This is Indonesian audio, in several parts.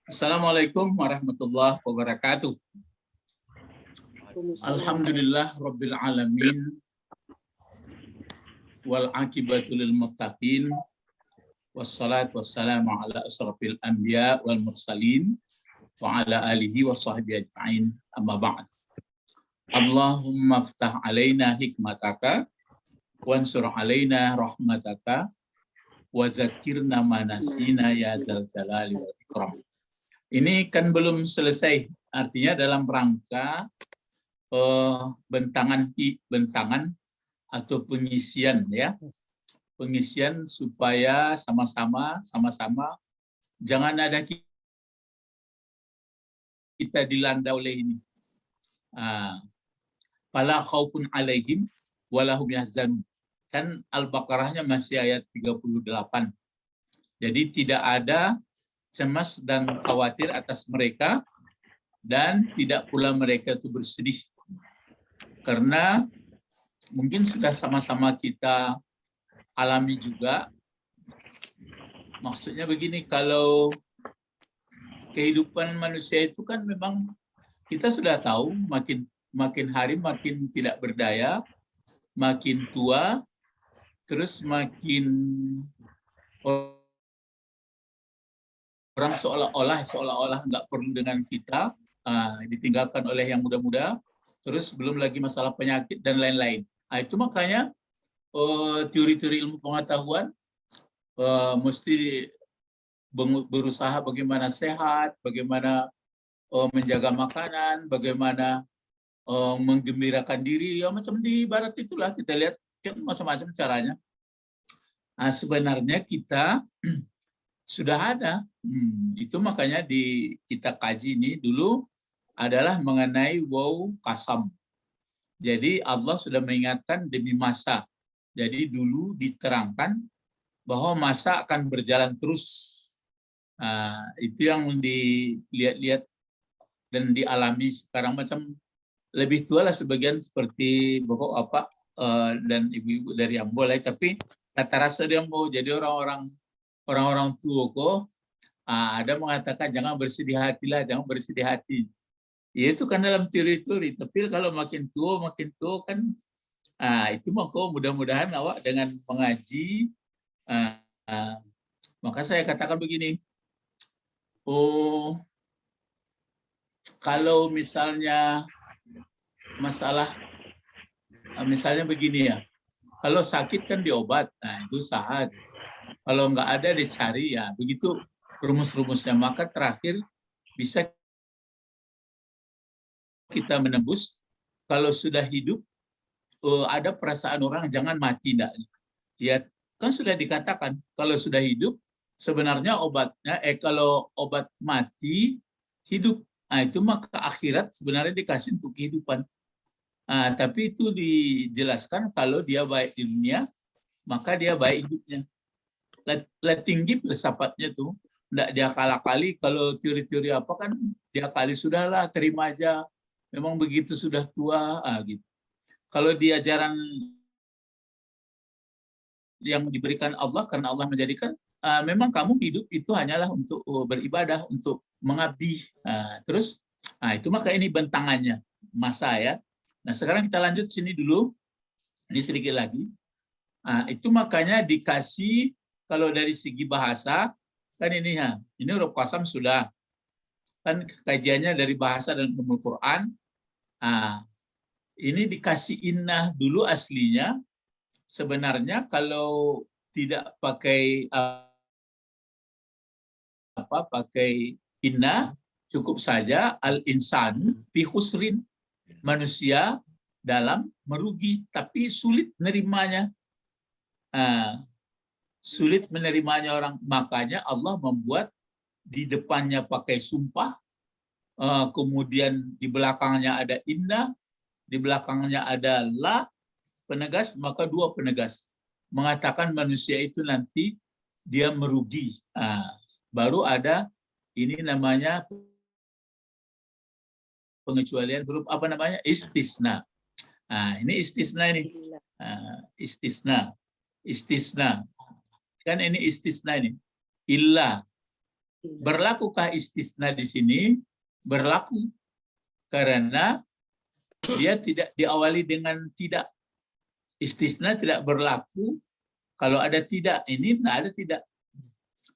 Assalamualaikum warahmatullahi wabarakatuh. Alhamdulillah rabbil alamin wal aqibatu lil muttaqin wassalatu wassalamu ala asrafil anbiya wal mursalin wa ala alihi wa sahbihi ajma'in, amma ba'd. Allahumma aftah alaina hikmataka wansur alaina rahmataka wa zakirna manasina ya zal jalali wal ikram. Ini kan belum selesai, artinya dalam rangka bentangan atau pengisian, ya, pengisian supaya sama-sama jangan ada kita dilanda oleh ini. Fala khaufun alaihim walahum yahzanun. Kan Al-Baqarahnya masih ayat 38. Jadi tidak ada cemas dan khawatir atas mereka, dan tidak pula mereka itu bersedih. Karena mungkin sudah sama-sama kita alami juga. Maksudnya begini, kalau kehidupan manusia itu kan memang kita sudah tahu makin hari makin tidak berdaya, makin tua, terus makin orang seolah-olah nggak perlu dengan kita, ditinggalkan oleh yang muda-muda, terus belum lagi masalah penyakit dan lain-lain. Itu makanya teori-teori ilmu pengetahuan mesti berusaha bagaimana sehat, bagaimana menjaga makanan, bagaimana menggembirakan diri, ya macam di barat itulah kita lihat kan macam-macam caranya. Sebenarnya kita sudah ada. Itu makanya kita kaji ini dulu adalah mengenai waw kasam. Jadi Allah sudah mengingatkan demi masa. Jadi dulu diterangkan bahwa masa akan berjalan terus. Itu yang dilihat-lihat dan dialami sekarang, macam lebih tua lah sebagian seperti bapak dan ibu-ibu dari Ambon, tapi rata-rata dia mau jadi orang-orang tua kok. Ada mengatakan jangan bersedih hatilah, jangan bersedih hati. Ya itu kan dalam teori-teori. Tapi kalau makin tua kan, itu maka mudah-mudahan awak dengan mengaji, maka saya katakan begini. Kalau misalnya masalah, misalnya begini ya, kalau sakit kan diobat, itu sahat. Kalau nggak ada dicari, ya begitu rumus-rumusnya. Maka terakhir bisa kita menembus. Kalau sudah hidup, ada perasaan orang jangan mati, enggak. Ya kan sudah dikatakan kalau sudah hidup sebenarnya obatnya, kalau obat mati hidup, itu maka akhirat sebenarnya dikasih untuk kehidupan. Tapi itu dijelaskan kalau dia baik di dunia, maka dia baik hidupnya. Tinggi filsafatnya tuh, enggak dia kali kalau teori-teori apa kan dia kali sudahlah, terima aja, memang begitu sudah tua, gitu. Kalau di ajaran yang diberikan Allah, karena Allah menjadikan, memang kamu hidup itu hanyalah untuk beribadah, untuk mengabdi. Terus, itu maka ini bentangannya masa, ya. Nah sekarang kita lanjut sini dulu, ini sedikit lagi. Itu makanya dikasih, kalau dari segi bahasa, kan ini huruf qasam sudah. Kan kajiannya dari bahasa dan ilmu Quran. Ini dikasih innah dulu aslinya. Sebenarnya kalau tidak pakai pakai innah, cukup saja al-insanu fi khusrin, manusia dalam merugi, tapi sulit menerimanya. Sulit menerimanya orang, makanya Allah membuat di depannya pakai sumpah, kemudian di belakangnya ada inna, di belakangnya ada la, penegas, maka dua penegas mengatakan manusia itu nanti dia merugi. Baru ada ini namanya pengecualian huruf istisna. Ini istisna ini. Istisna. Kan ini istisna ini. Illa. Berlakukah istisna di sini? Berlaku. Karena dia tidak diawali dengan tidak. Istisna tidak berlaku kalau ada tidak. Ini tidak ada tidak.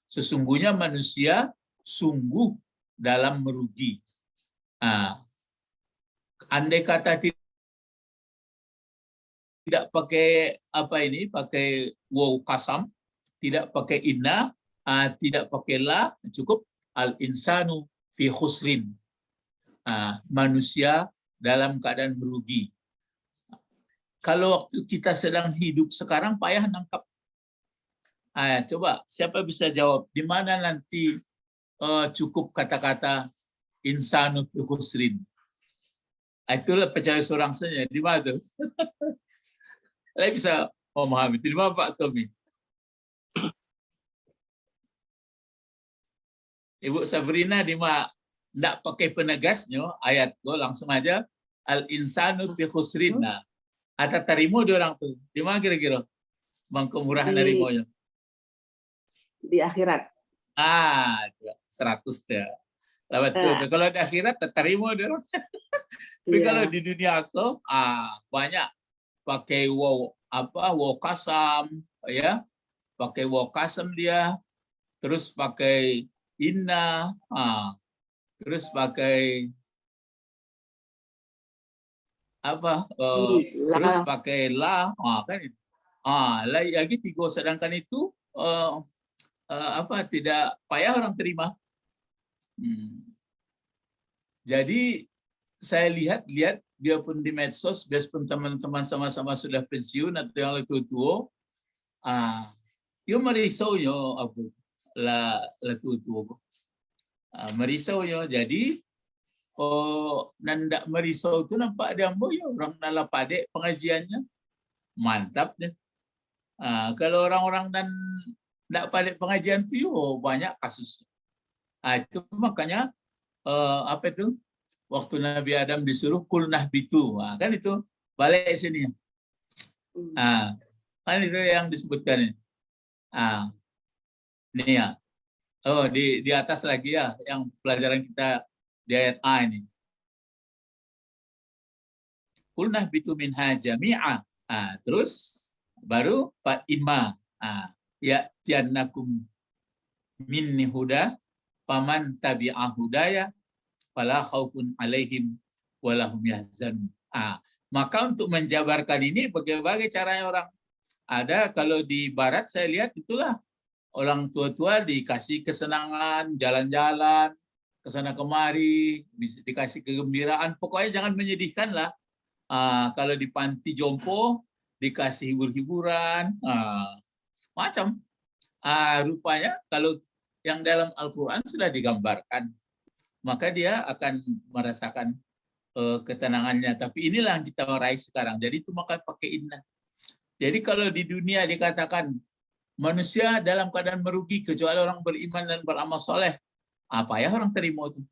Sesungguhnya manusia sungguh dalam merugi. Andai kata tidak pakai pakai waw kasam, tidak pakai inna, tidak pakai la, cukup al insanu fi khusrin. Manusia dalam keadaan merugi. Kalau waktu kita sedang hidup sekarang payah nangkap. Coba siapa bisa jawab di mana nanti cukup kata-kata insanu fi khusrin. Itulah percaya seorang saja. Di mana tuh? Saya bisa memahami. Di mana Pak Tommy? Ibu Sabrina di mana? Tidak pakai penegasnya ayat itu langsung aja al insanu fi khusrin. Nah, ada tarimo di orang tuh. Di mana kira-kira? Bang kemurahan narimonya. Di akhirat. 100 ya. Betul. Kalau di akhirat terima dia. Tapi kalau di dunia aku banyak pakai waw kasam ya. Pakai waw kasam dia. Terus pakai inna, terus pakai terus pakai la, kan lagi 3, sedangkan itu tidak payah orang terima. Jadi saya lihat biarpun di medsos, biarpun teman-teman sama-sama sudah pensiun atau yang lebih tua, yo merisaunya la tua. Merisaunya. Jadi nanda merisau itu nampak ada orang nala padek pengajiannya. Mantap deh. Kalau orang-orang dan tidak pada pengajian itu banyak kasus. Itu makanya waktu Nabi Adam disuruh kulnah bitu, kan itu balik sini. Kan itu yang disebutkan. Ini ya. Di atas lagi ya, yang pelajaran kita di ayat A ini. Kulnah bitu minha jami'a. Terus baru fa imma. Ya tiannakum minni huda paman tabi'a hudaya fala khaufun alaihim walahum yahzanun. Maka untuk menjabarkan ini berbagai caranya orang. Ada kalau di barat saya lihat itulah orang tua-tua dikasih kesenangan, jalan-jalan ke sana kemari, dikasih kegembiraan, pokoknya jangan menyedihkan lah. Kalau di panti jompo dikasih hibur-hiburan, macam. Rupanya kalau yang dalam Al-Quran sudah digambarkan, maka dia akan merasakan ketenangannya. Tapi inilah yang kita raih sekarang. Jadi itu maka pakai inna. Jadi kalau di dunia dikatakan manusia dalam keadaan merugi kecuali orang beriman dan beramal soleh, apa ya orang terima itu?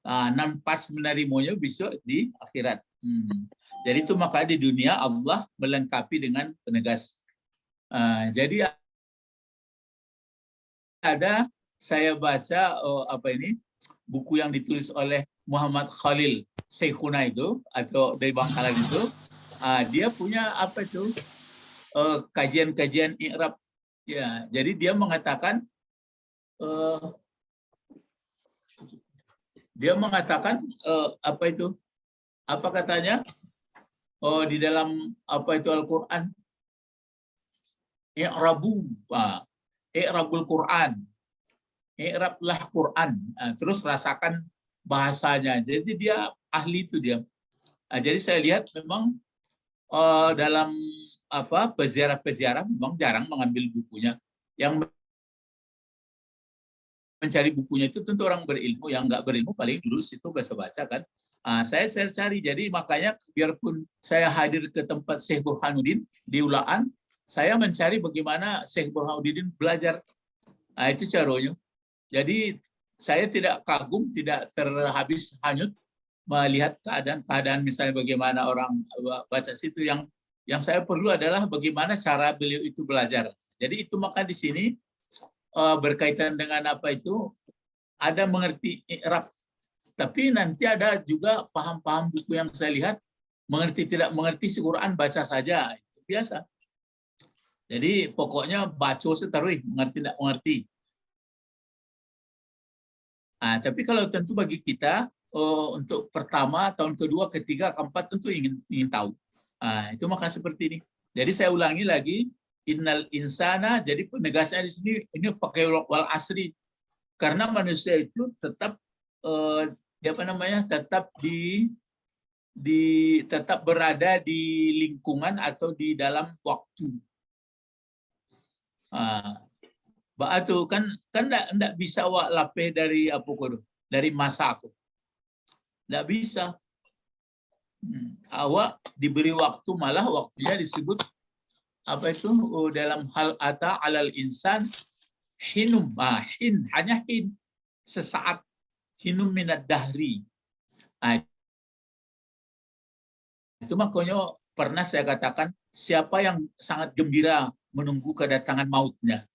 Nampas menerimanya besok di akhirat. Jadi itu maka di dunia Allah melengkapi dengan penegas. Jadi ada saya baca buku yang ditulis oleh Muhammad Khalil Syekhuna itu atau dari Bangkalan itu, dia punya kajian-kajian i'rab. Ya, jadi dia mengatakan apa katanya di dalam Al-Quran, i'rabul Quran, i'rablah Quran, terus rasakan bahasanya. Jadi dia ahli itu dia. Jadi saya lihat memang dalam peziarah-peziarah memang jarang mengambil bukunya. Yang mencari bukunya itu tentu orang berilmu, yang nggak berilmu paling dulu situ baca-baca kan. Saya cari, jadi makanya biarpun saya hadir ke tempat Syekh Burhanuddin di Ulaan, saya mencari bagaimana Syekh Burhanuddin belajar. Itu caranya. Jadi saya tidak kagum, tidak terhabis hanyut melihat keadaan misalnya bagaimana orang baca situ yang Yang saya perlu adalah bagaimana cara beliau itu belajar. Jadi itu maka di sini berkaitan dengan apa itu, ada mengerti i'rab. Tapi nanti ada juga paham-paham buku yang saya lihat, mengerti tidak mengerti si Quran baca saja. Itu biasa. Jadi pokoknya baca seterus, mengerti tidak mengerti. Tapi kalau tentu bagi kita, untuk pertama, tahun kedua, ketiga, keempat tentu ingin tahu. Itu maka seperti ini. Jadi saya ulangi lagi, innal insana, jadi penegasnya di sini ini pakai wal asri, karena manusia itu tetap tetap berada di lingkungan atau di dalam waktu. Ba'atu kan enggak bisa wak lapeh dari apa kodo, dari masa aku. Enggak bisa. Awak diberi waktu, malah waktunya disebut apa itu, dalam hal ata alal insan hinum, hanya hin, sesaat, hinum minad dahri. Itu makanya pernah saya katakan, siapa yang sangat gembira menunggu kedatangan mautnya.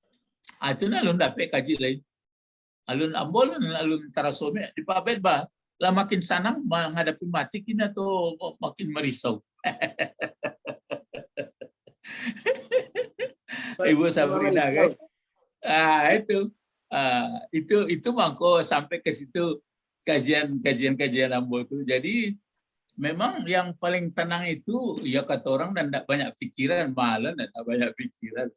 Itu alun dapat kaji lain. Alun ambol, alun tarasome di pabet bah. Lah makin senang menghadapi mati kita tuh makin merisau. Ibu Sabrina kan? Itu mangko sampai ke situ kajian ambol itu. Jadi memang yang paling tenang itu ya kata orang dan tidak banyak pikiran, malah tidak banyak pikiran.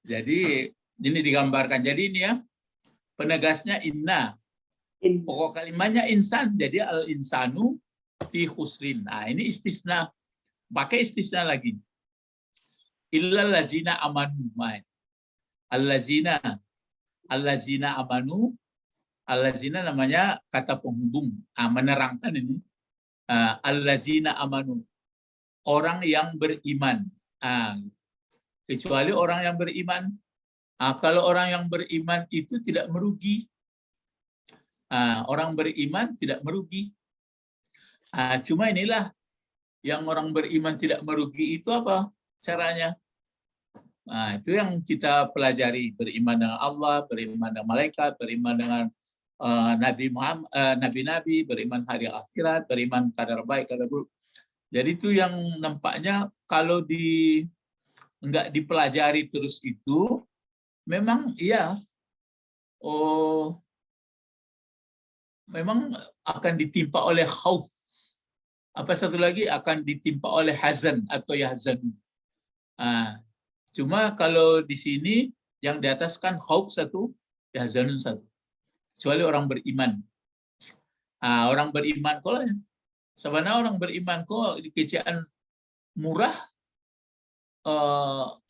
Jadi ini digambarkan. Jadi ini ya penegasnya inna. Pokok kalimatnya insan. Jadi al insanu fi khusrin. Ini istisna. Pakai istisna lagi. Illal lazina amanu. Allazina amanu. Allazina namanya kata penghubung. Menerangkan ini. Allazina amanu, orang yang beriman. Kecuali orang yang beriman. Kalau orang yang beriman itu tidak merugi. Orang beriman tidak merugi. Cuma inilah yang orang beriman tidak merugi itu apa caranya? Itu yang kita pelajari, beriman dengan Allah, beriman dengan malaikat, beriman dengan nabi-nabi, beriman hari akhirat, beriman kadar baik, kadar buruk. Jadi itu yang nampaknya kalau enggak dipelajari terus itu, memang iya, memang akan ditimpa oleh khauf. Apa satu lagi, akan ditimpa oleh hazan atau yahzanu. Cuma kalau di sini yang di atas kan khauf satu, yahzanun satu. Kecuali orang beriman. Orang beriman kok sebenarnya orang beriman kok dikecian murah,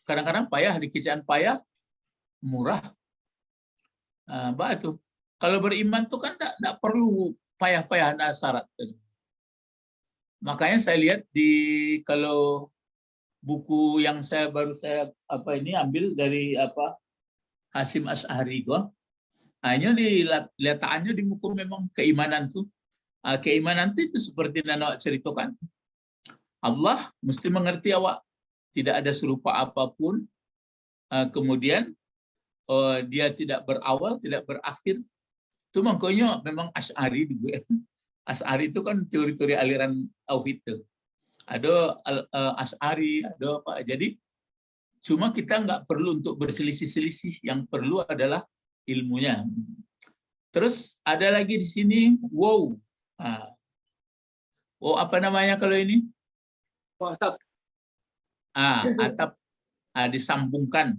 kadang-kadang payah, dikecian payah murah. Itu kalau beriman tuh kan tidak perlu payah-payah, ada syarat. Makanya saya lihat kalau buku yang baru saya ambil dari Hasyim Asy'ari gua. Hanya diletakannya di buku memang keimanan tuh. Keimanan itu seperti yang awak ceritakan. Allah mesti mengerti awak. Tidak ada serupa apapun. Kemudian dia tidak berawal, tidak berakhir. Itu makanya memang Asy'ari juga. Asy'ari itu kan teori-teori aliran tauhid itu. Ada Asy'ari, ada apa. Jadi cuma kita nggak perlu untuk berselisih-selisih. Yang perlu adalah ilmunya. Terus ada lagi di sini wow. Apa namanya kalau ini? Atap. Atap. Disambungkan.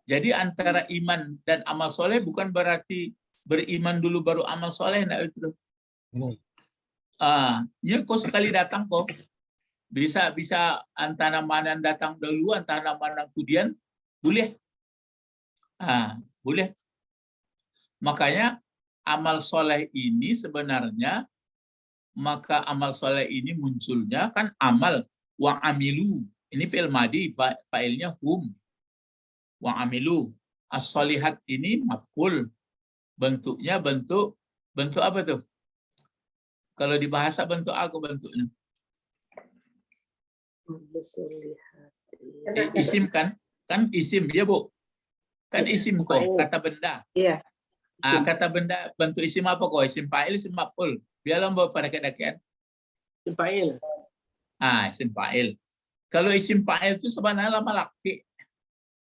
Jadi antara iman dan amal soleh bukan berarti beriman dulu baru amal soleh. Nah, itu. Ya kok sekali datang kok. Bisa antara mana yang datang dulu, antara mana kemudian, boleh. Boleh. Makanya amal soleh ini sebenarnya, maka amal soleh ini munculnya kan amal wa amilu. Ini fi'il madi, fa'ilnya hum. Wa amilu. As-solihat ini maf'ul. Bentuknya bentuk apa tuh? Kalau di bahasa bentuk aku bentuknya. Isim kan isim ya Bu, kan isim kok kata benda. Iya. Kata benda bentuk isim apa kok? Isim fa'il, isim maf'ul. Biarlah Mbak pada kedakian. Isim fa'il. Isim fa'il. Kalau isim fa'il itu sebenarnya lama laki.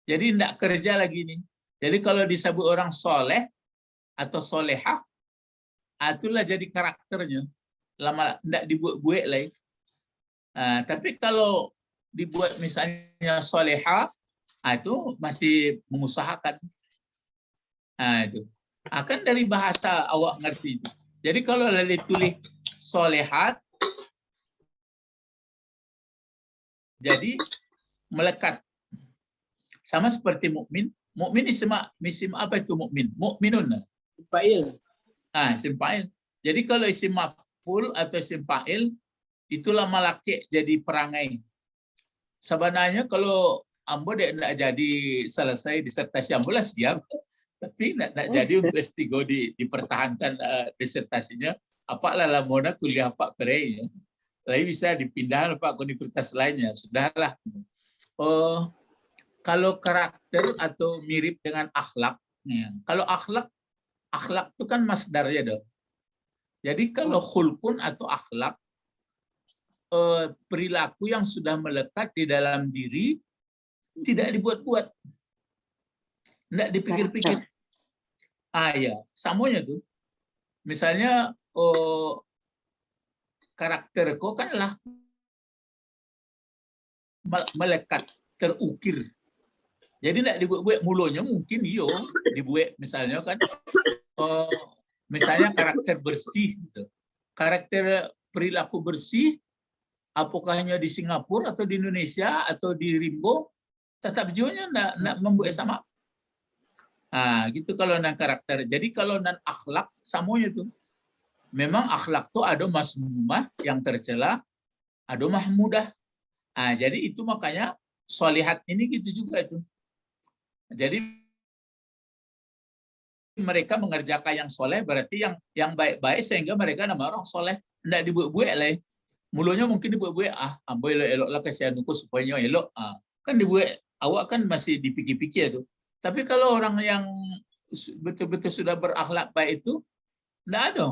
Jadi tidak kerja lagi nih. Jadi kalau disebut orang soleh atau solehah, itulah jadi karakternya. Lama tidak dibuat-buat lagi. Tapi kalau dibuat misalnya solehah, itu masih mengusahakan. Itu. Akan dari bahasa awak ngerti itu. Jadi kalau ditulis solehat, jadi melekat. Sama seperti mukmin. Mukmin isim apa itu mukmin? Mukminun. Fa'il. Isim fa'il. Jadi kalau isim maf'ul atau isim fa'il, itulah malaki jadi perangai. Sebenarnya kalau ambo tidak jadi selesai disertasi ambo lah siap. Tapi tidak jadi untuk S3 dipertahankan disertasinya. Apalah lamona kuliah Pak Perey. Lalu bisa dipindahkan Pak ke universitas lainnya. Sudahlah. Kalau karakter atau mirip dengan akhlak. Kalau akhlak itu kan masdarnya dong. Jadi kalau khulkun atau akhlak, perilaku yang sudah melekat di dalam diri, tidak dibuat-buat. Tidak dipikir-pikir. Ya, samonya tuh. Misalnya karakterku kan lah melekat, terukir. Jadi tidak dibuat-buat mulanya mungkin dibuat misalnya kan misalnya karakter bersih gitu. Karakter perilaku bersih apakah hanya di Singapura atau di Indonesia atau di Rimbo tetap jiwanya tidak membuat sama. Gitu kalau nan karakter. Jadi kalau nan akhlak samonya tuh. Memang akhlak tuh ada masmumah yang tercela, ada mahmudah. Jadi itu makanya solihat ini gitu juga itu. Jadi mereka mengerjakan yang soleh berarti yang baik-baik sehingga mereka nama orang soleh. Tidak dibuat-buat lah. Mulanya mungkin dibuat-buat ambo elok lah kasihan aku supaya elok. Kan dibuat awak kan masih dipikir-pikir tuh. Tapi kalau orang yang betul-betul sudah berakhlak baik itu tidak ada.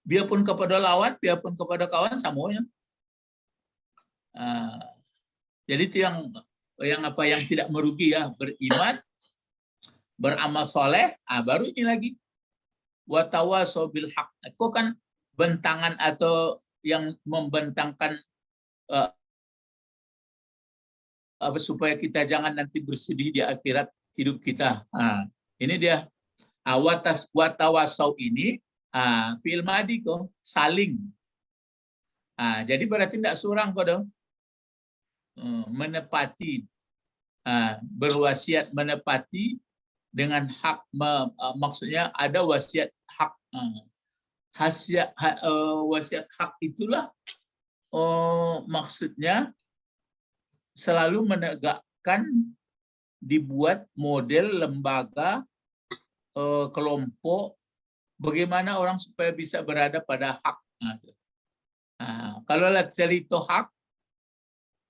Biarpun kepada lawan, biarpun kepada kawan samonya. Jadi itu yang tidak merugi ya, beriman, beramal soleh, baru ini lagi watawasau bil haq. Kok kan bentangan atau yang membentangkan supaya kita jangan nanti bersedih di akhirat hidup kita. Ini dia watawasau ini fi'il madi kok saling. Jadi berarti tidak seorang kok dong menepati berwasiat menepati dengan hak maksudnya ada wasiat hak wasiat hak itulah maksudnya selalu menegakkan dibuat model lembaga kelompok bagaimana orang supaya bisa berada pada hak. Kalau cerita hak,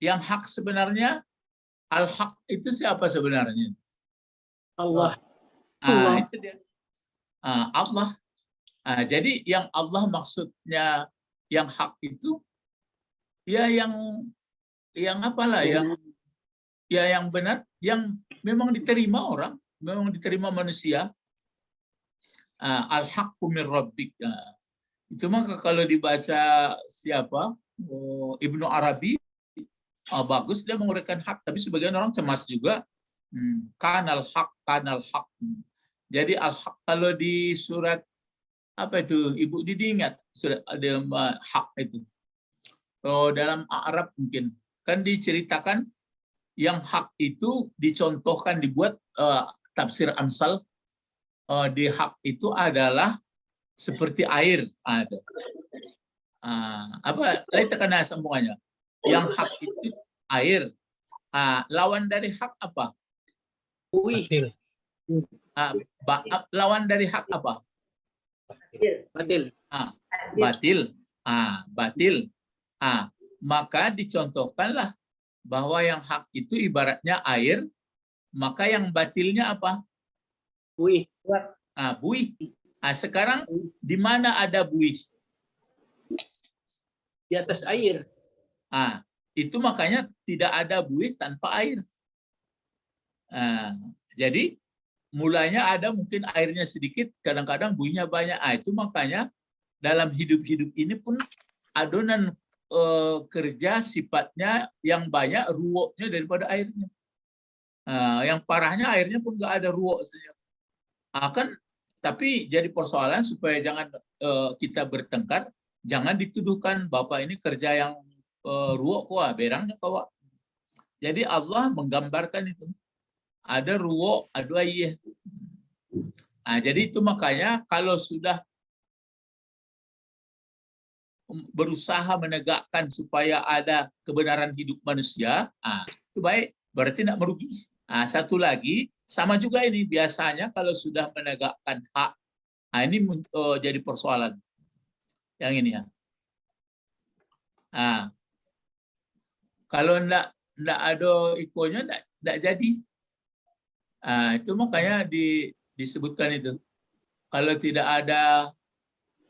yang hak sebenarnya al-haq itu siapa sebenarnya? Allah. Itu dia. Allah. Jadi yang Allah maksudnya yang hak itu ya yang apalah yang benar, yang memang diterima orang, memang diterima manusia. Al-haqqu min rabbik. Itu maka kalau dibaca siapa? Ibnu Arabi, bagus dia menguraikan hak, tapi sebagian orang cemas juga. Kanal haq. Jadi al-haq kalau di surat apa itu? Ibu Didi ingat surat ada hak itu. Dalam Arab mungkin kan diceritakan yang hak itu dicontohkan dibuat tafsir Amsal di hak itu adalah seperti air ada. Apa lain terkena sambungannya? Yang hak itu air. Lawan dari hak apa? Batil. Lawan dari hak apa? Batil. Batil. Batil. Maka dicontohkanlah bahwa yang hak itu ibaratnya air, maka yang batilnya apa? Buih. Buih. Sekarang di mana ada buih? Di atas air. Itu makanya tidak ada buih tanpa air. Jadi mulanya ada mungkin airnya sedikit, kadang-kadang buihnya banyak. Itu makanya dalam hidup-hidup ini pun adonan kerja sifatnya yang banyak ruwoknya daripada airnya. Yang parahnya airnya pun nggak ada ruwok saja. Tapi jadi persoalan supaya jangan kita bertengkar, jangan dituduhkan Bapak ini kerja yang ruwok kok, berangnya kok. Jadi Allah menggambarkan itu. Ada ruwok, ada air. Jadi itu makanya kalau sudah berusaha menegakkan supaya ada kebenaran hidup manusia, itu baik, berarti tidak merugi. Satu lagi, sama juga ini biasanya kalau sudah menegakkan hak, ini jadi persoalan. Yang ini ya. Kalau tidak ada ikonya, tidak jadi. Itu makanya disebutkan itu. Kalau tidak ada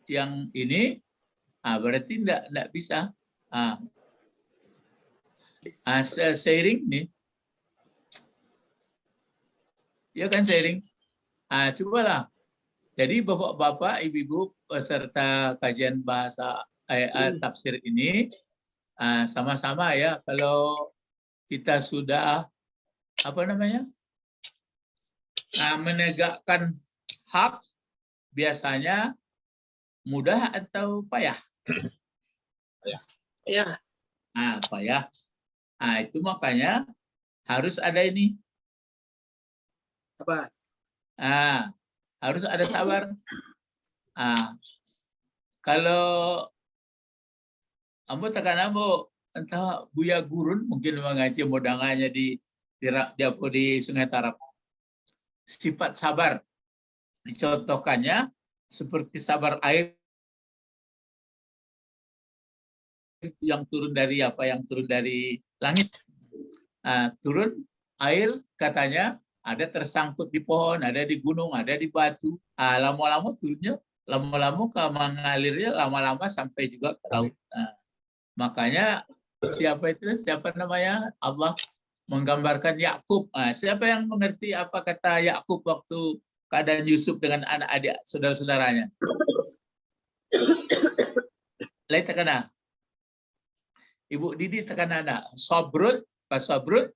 yang ini, berarti tidak bisa. Sharing nih. Ya kan sharing. Cobalah. Jadi bapak-bapak, ibu-ibu peserta kajian bahasa tafsir ini, sama-sama ya, kalau kita sudah menegakkan hak, biasanya mudah atau payah? Ya. Payah. Itu makanya harus ada ini. Apa? Harus ada sabar. Kalau ambo tekan ambo entah Buya Gurun mungkin mengaji modangannya di Sungai Tarap. Sifat sabar dicontohkannya seperti sabar air yang turun dari langit. Turun air katanya ada tersangkut di pohon, ada di gunung, ada di batu. Lama-lama turunnya, lama-lama mengalirnya, lama-lama sampai juga ke laut. Makanya siapa namanya Allah menggambarkan Yakub. Siapa yang mengerti apa kata Yakub waktu keadaan Yusuf dengan anak-adik saudara-saudaranya? Lain tekana. Ibu Didi tekana anak. Sabrun, pas sabrun.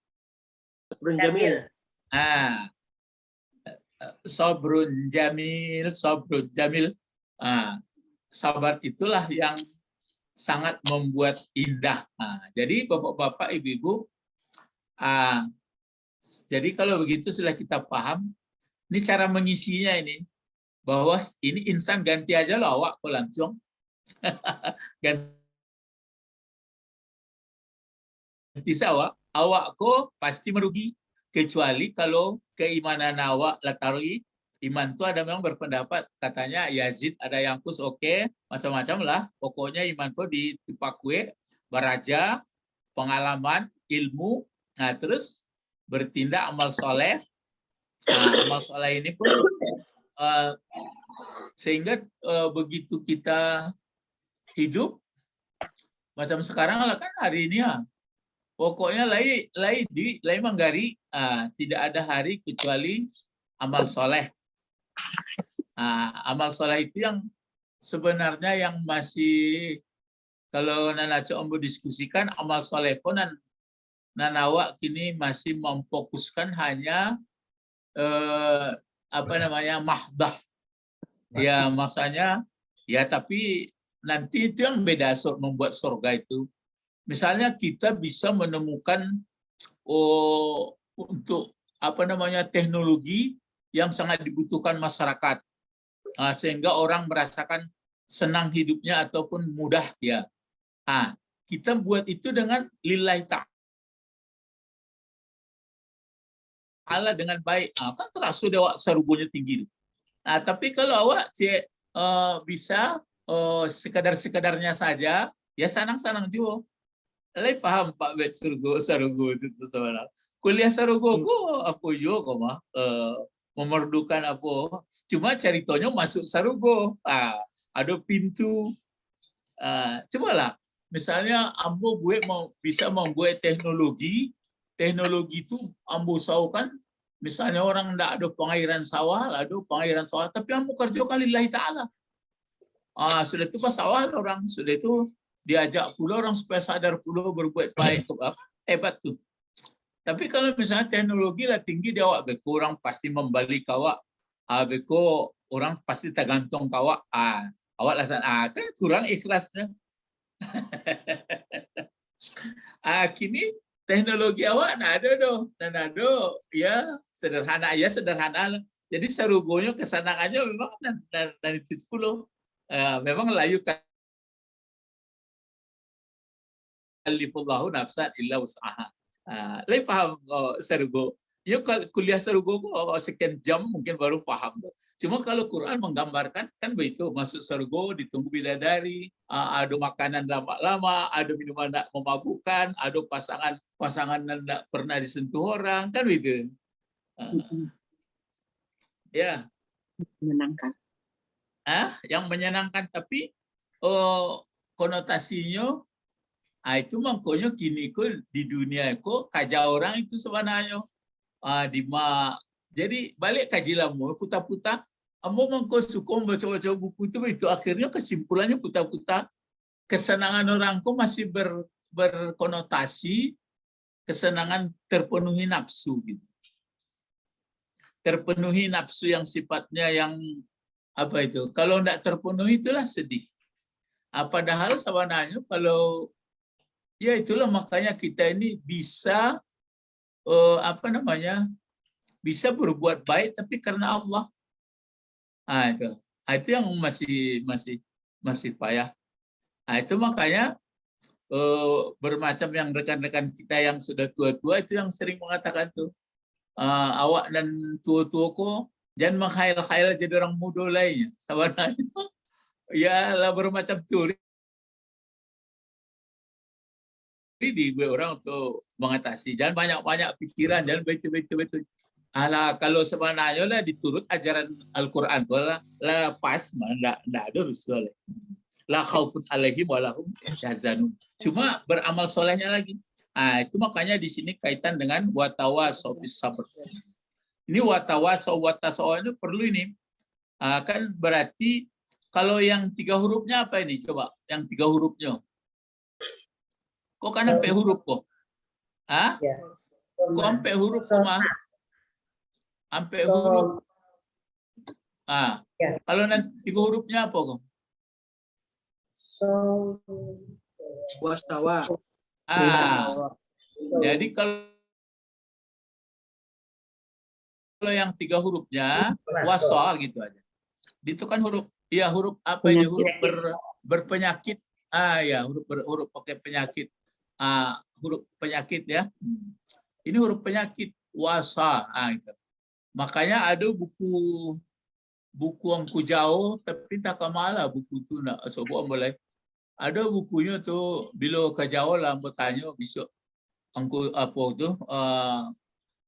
Sabrun jamil. Sabrun jamil, sabrun jamil. Sabar itulah yang sangat membuat indah. Jadi bapak-bapak, ibu-ibu, jadi kalau begitu sudah kita paham, ini cara mengisinya ini, bahwa ini insan ganti aja loh awak kok langsung. Ganti awak kok pasti merugi. Kecuali kalau keimanan awak latari, iman itu ada memang berpendapat, katanya Yazid ada yang kus macam-macam lah. Pokoknya iman kok ditipakue, beraja, pengalaman, ilmu, terus bertindak amal soleh. Amal soleh ini pun sehingga begitu kita hidup macam sekarang lah kan hari ini ya, pokoknya lain manggari, tidak ada hari kecuali amal soleh. Amal soleh itu yang sebenarnya yang masih, kalau nanaco ombo diskusikan amal soleh konan nanawa kini masih memfokuskan hanya mahdah. Ya maksudnya ya, tapi nanti itu yang beda membuat surga itu. Misalnya kita bisa menemukan untuk teknologi yang sangat dibutuhkan masyarakat, sehingga orang merasakan senang hidupnya ataupun mudah ya. Kita buat itu dengan lillahi ta'ala dengan baik. Kan terasa awak serubunya tinggi. Tapi kalau awak bisa sekadar-sekadarnya saja, ya senang-senang juga. Lai faham Pak Bet Sarugo itu sebenarnya. Kuliah Sarugo ko apa juga kok mah memerlukan apa. Cuma ceritanya masuk Sarugo. Ada pintu. Cobalah. Misalnya ambo buat bisa membuat teknologi itu ambo kan misalnya orang tidak ada pengairan sawah, tapi ambo kerjakan lillahi ta'ala. Sudah itu pas sawah orang, sudah itu diajak pula orang supaya sadar pula berbuat baik, hebat tuh. Tapi kalau misalnya teknologi lah tinggi dia awak beko orang pasti membalik awak, beko orang pasti tergantung awak, awak lasan kan kurang ikhlasnya. Kini teknologi awak ada ya sederhana sederhana. Jadi Sarugonya kesenangannya memang dari itu memang layu kalifullahu nafsan illa usaha. Lai paham Sarugo. Ya kuliah Sarugo sekian jam mungkin baru paham. Cuma kalau Quran menggambarkan kan begitu, masuk surga ditunggu bidadari, ada makanan lama-lama, ada minuman tidak memabukkan, ada pasangan yang tidak pernah disentuh orang, kan begitu. Ya. Menyenangkan. Yang menyenangkan, tapi konotasinya itu makanya kini di dunia kaja orang itu sebenarnya jadi balik kaji lama putar-putar ambo mangko suka baca-baca buku itu akhirnya kesimpulannya putar-putar kesenangan orangku masih berkonotasi kesenangan terpenuhi nafsu gitu. Terpenuhi nafsu yang sifatnya yang apa itu? Kalau tidak terpenuhi itulah sedih. Padahal sebenarnya kalau ya itulah makanya kita ini bisa bisa berbuat baik tapi karena Allah. Itu yang masih payah. Itu makanya bermacam yang rekan-rekan kita yang sudah tua-tua itu yang sering mengatakan tuh awak dan tua-tua kok jangan menghayal-hayal jadi orang muda lainnya. Sebenarnya ya lah bermacam teori di gue orang untuk mengatasi. Jangan banyak-banyak pikiran, jangan betul-betul. Kalau sebenarnya lah diturut ajaran Al-Quran itu lah pas, enggak ada rusuh. La khaufun alaihim wa lahum yahzanun. Cuma beramal solehnya lagi. Itu makanya di sini kaitan dengan watawasau bis sabr. Ini watawasau ini perlu ini. Kan berarti kalau yang 3 hurufnya apa ini? Coba yang 3 hurufnya. Kok kan sampai huruf kok? Kok sampai huruf kok? Sampai huruf. Kalau nanti 3 hurufnya apa kok? Wastawa. Jadi kalau yang 3 hurufnya wasa gitu aja. Itu kan huruf apa ini? Huruf berpenyakit. Ya, huruf pakai penyakit. Huruf penyakit ya. Ini huruf penyakit wasa. Gitu. Makanya ada buku angku jauh tapi tak kamala buku tu nak sebuah mulai. Ada bukunya tu bila ke jauh lah bertanya besok angku apa tu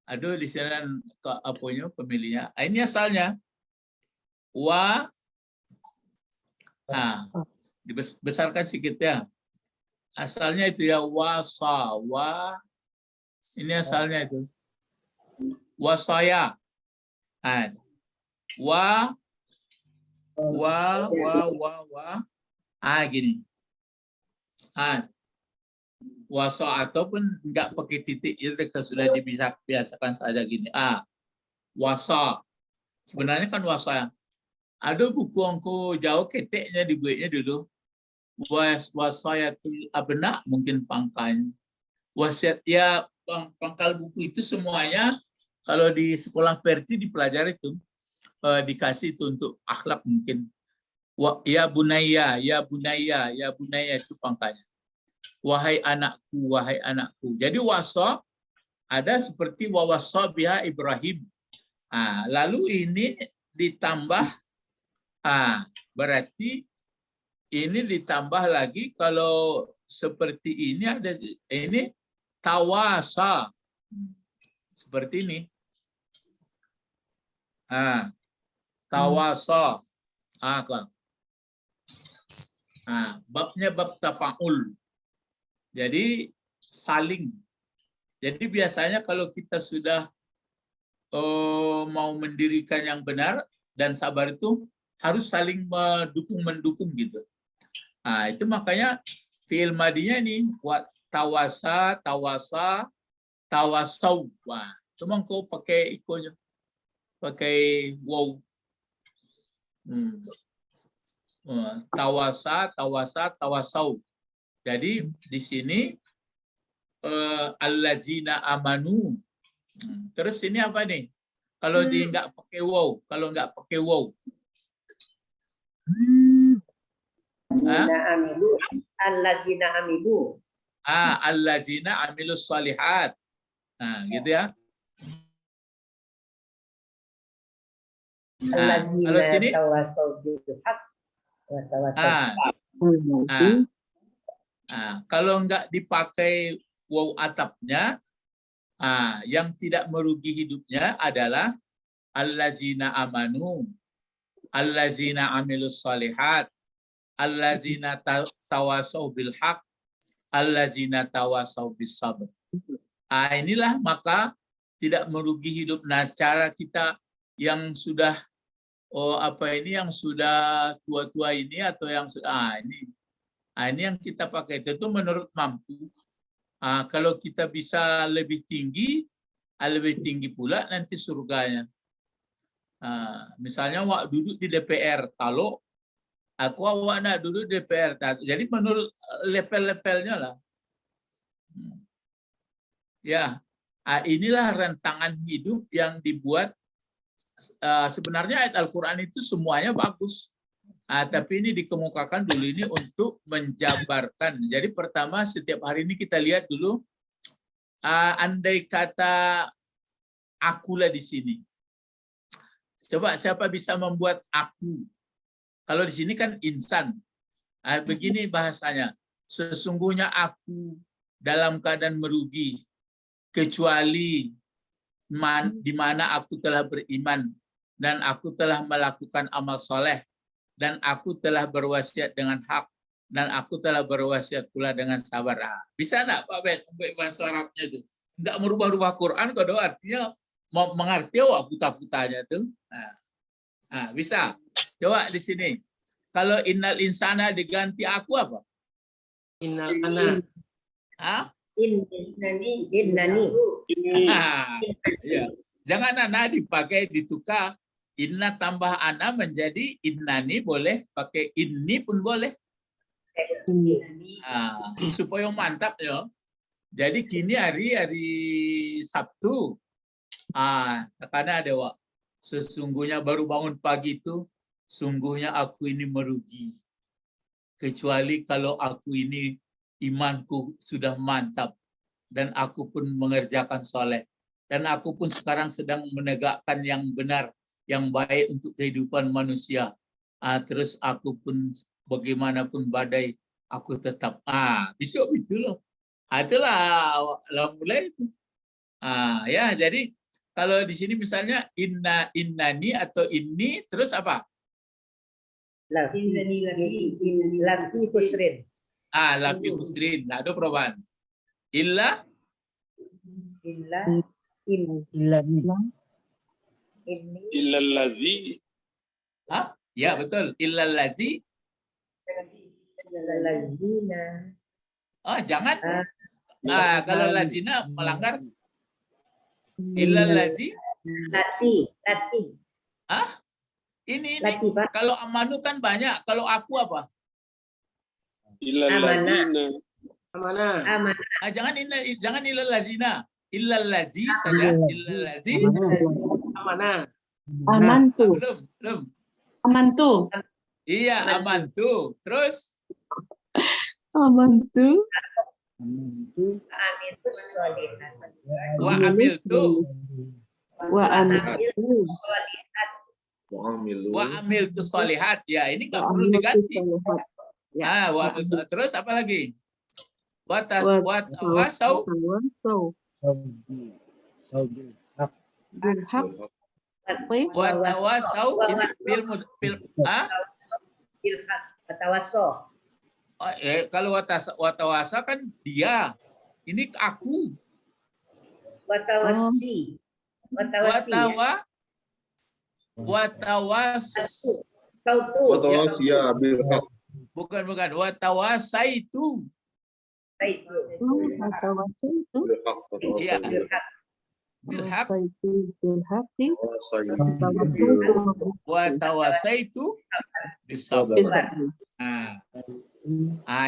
ada di sana apanya pemilihnya. Ini asalnya dibesarkan sedikit ya. Asalnya itu ya wasa ini asalnya itu wasaya. Gini. Wasa ataupun enggak pakai titik itu sudah dibiasakan saja gini. Wasa. Sebenarnya kan wasa. Ada buku angku jauh keteknya dibuatnya dulu. Wasayatul abna mungkin pangkalnya. Wasiat ya pangkal buku itu semuanya kalau di sekolah Perti dipelajari itu dikasih itu untuk akhlak mungkin. Ya bunaya itu pangkalnya. Wahai anakku. Jadi wasa ada seperti wawasa biha Ibrahim. Lalu ini ditambah berarti ini ditambah lagi kalau seperti ini ada ini tawasa. Seperti ini. Tawasa. Babnya bab tafa'ul. Jadi saling. Jadi biasanya kalau kita sudah mau mendirikan yang benar dan sabar itu harus saling mendukung gitu. Itu makanya fi'il madinya ini buat tawasa, tawasau. Wah, cuma kau pakai ikonya, pakai wow. Tawasau. Jadi di sini allazina amanu. Terus ini apa nih? Kalau di nggak pakai wow, kalau nggak pakai wow. Allazina amilu. Allazina amilus shalihat. Gitu ya. Kalau sini kalau nggak dipakai waw atapnya, yang tidak merugi hidupnya adalah allazina amanu, allazina amilus shalihat, allazina tawasau bil haq, allazina tawasau bis sabr. Inilah maka tidak merugi hidup. Nah, cara kita yang sudah yang sudah tua-tua ini atau yang sudah ini yang kita pakai itu menurut mampu. Kalau kita bisa lebih tinggi pula nanti surganya. Misalnya wak duduk di DPR, kalau aku awak nak duduk di DPR, jadi menurut level-levelnya lah. Ya, inilah rentangan hidup yang dibuat. Sebenarnya ayat Al-Quran itu semuanya bagus. Tapi ini dikemukakan dulu ini untuk menjabarkan. Jadi pertama setiap hari ini kita lihat dulu, andai kata akulah di sini. Coba siapa bisa membuat aku? Kalau di sini kan insan. Begini bahasanya, sesungguhnya aku dalam keadaan merugi, kecuali di mana aku telah beriman dan aku telah melakukan amal soleh dan aku telah berwasiat dengan hak dan aku telah berwasiat pula dengan sabar. Bisa enggak Pak Ben bahasa Arabnya itu? Enggak merubah-rubah Quran, kalau artinya mau mengerti buta-butanya tuh. Bisa. Coba di sini. Kalau innal insana diganti aku apa? Innal ana. Innani. Ya. Jangan ana dipakai ditukar. Inna tambah ana menjadi innani, boleh pakai inni pun boleh. Supaya mantap ya. Jadi kini hari Sabtu. Karena ada wak. Sesungguhnya baru bangun pagi itu, sungguhnya aku ini merugi. Kecuali kalau aku ini imanku sudah mantap dan aku pun mengerjakan soleh dan aku pun sekarang sedang menegakkan yang benar, yang baik untuk kehidupan manusia. Terus aku pun bagaimanapun badai, aku tetap besok itu loh. Itulah mulai itu. Ya, jadi kalau di sini misalnya innani atau inni terus apa? Lafi husrin. Lafi husrin. Nah, ada perubahan. Illa Illallazi. Ya, betul. Illallazi. Jangan. Kalau lazina melanggar. Illallazi. Lati. Ini Lati, Pak. kalau amanu kan banyak. Kalau aku apa? Illallazina. Amanah. Jangan illallazina. Illallazi saja. Illallazi. Amanah. Amantu. Belum. Amantu. Iya, amantu. Terus? Amantu. Wa amiltu. Wa amiltu. Wa amiltu sholihat. Ya, ini nggak perlu diganti. Ya. Terus apa lagi? watawasau Bilhaq. watawasau ini Bilhaq. Watawaso. kalau watawasa kan dia, ini aku. Watawasi. Watawasi. Watawas. Kau tuh. Watawasiya bilhaq. Bukan. Watawasaitu. Itu. Watawasaitu. Iya. Bilhaq. Bilhaq. Bilhaqi. Watawasaitu bisabr. Bisabri.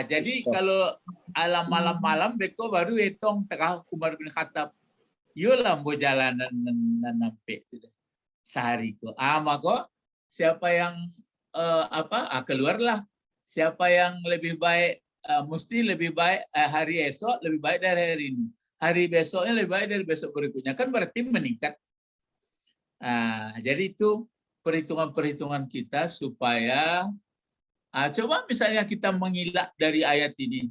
Jadi kalau malam-malam beko baru etong tengah Umar bin Khattab. Yolah mau jalanan nampe sehari ko. Maka siapa yang keluarlah. Siapa yang lebih baik mesti lebih baik hari esok lebih baik dari hari ini. Hari besoknya lebih baik dari besok berikutnya. Kan berarti meningkat. Jadi itu perhitungan-perhitungan kita supaya coba misalnya kita mengilat dari ayat ini.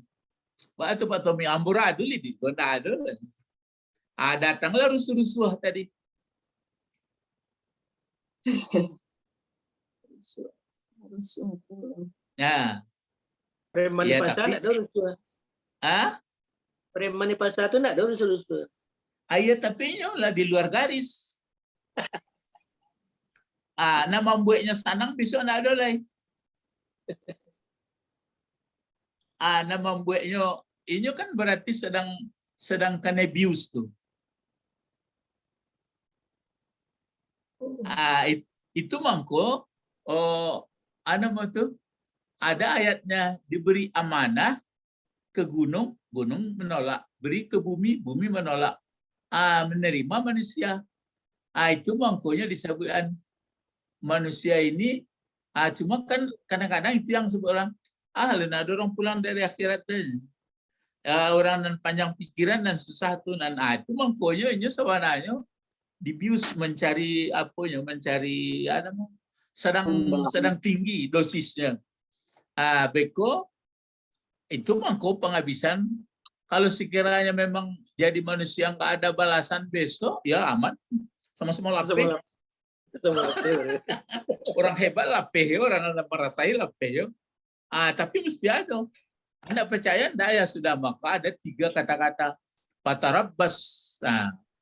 Waktu Pak Tommy amburadul ini, gondadul. Datanglah rusuh-rusuh tadi. Ya. Preman di pasar enggak ada rusuh. Preman di pasar itu enggak ada rusuh. Tapi lah di luar garis. Nama buatnya sanang besok enggak ada lagi. Nama buatnya ini kan berarti sedang kena abuse tuh. Itu mangko ada ayatnya diberi amanah ke gunung menolak, beri ke bumi menolak, menerima manusia. Itu mangkonya disebutkan manusia ini cuma kan kadang-kadang itu yang sebut orang ada orang pulang dari akhirat orang dan panjang pikiran dan susah tuh itu mangkonya ini sebenarnya dibius mencari mencari sedang tinggi dosisnya. Beko itu mangko penghabisan. Kalau sekiranya memang jadi manusia nggak ada balasan besok, ya aman, sama-sama lapeh. Orang hebat lapeh, orang merasai lapeh. Tapi mesti ada. Anda percaya enggak ya sudah, maka ada 3 kata-kata patarabbas.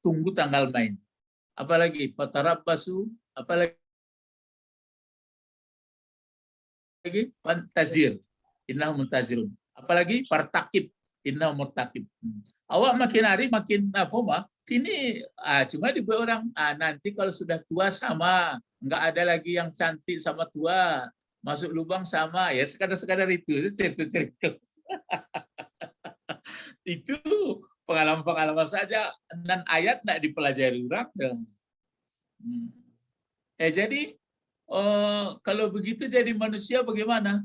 Tunggu tanggal main. Apalagi patarabbasu, apalagi fantazir, innahum muntazirun. Apalagi partakib, innahum murtakib. Awak makin hari makin ini cuma dibuat orang nanti kalau sudah tua sama, nggak ada lagi yang cantik sama tua, masuk lubang sama, ya sekadar itu cerita. Itu pengalaman saja, dan ayat nggak dipelajari orang. Jadi kalau begitu jadi manusia bagaimana?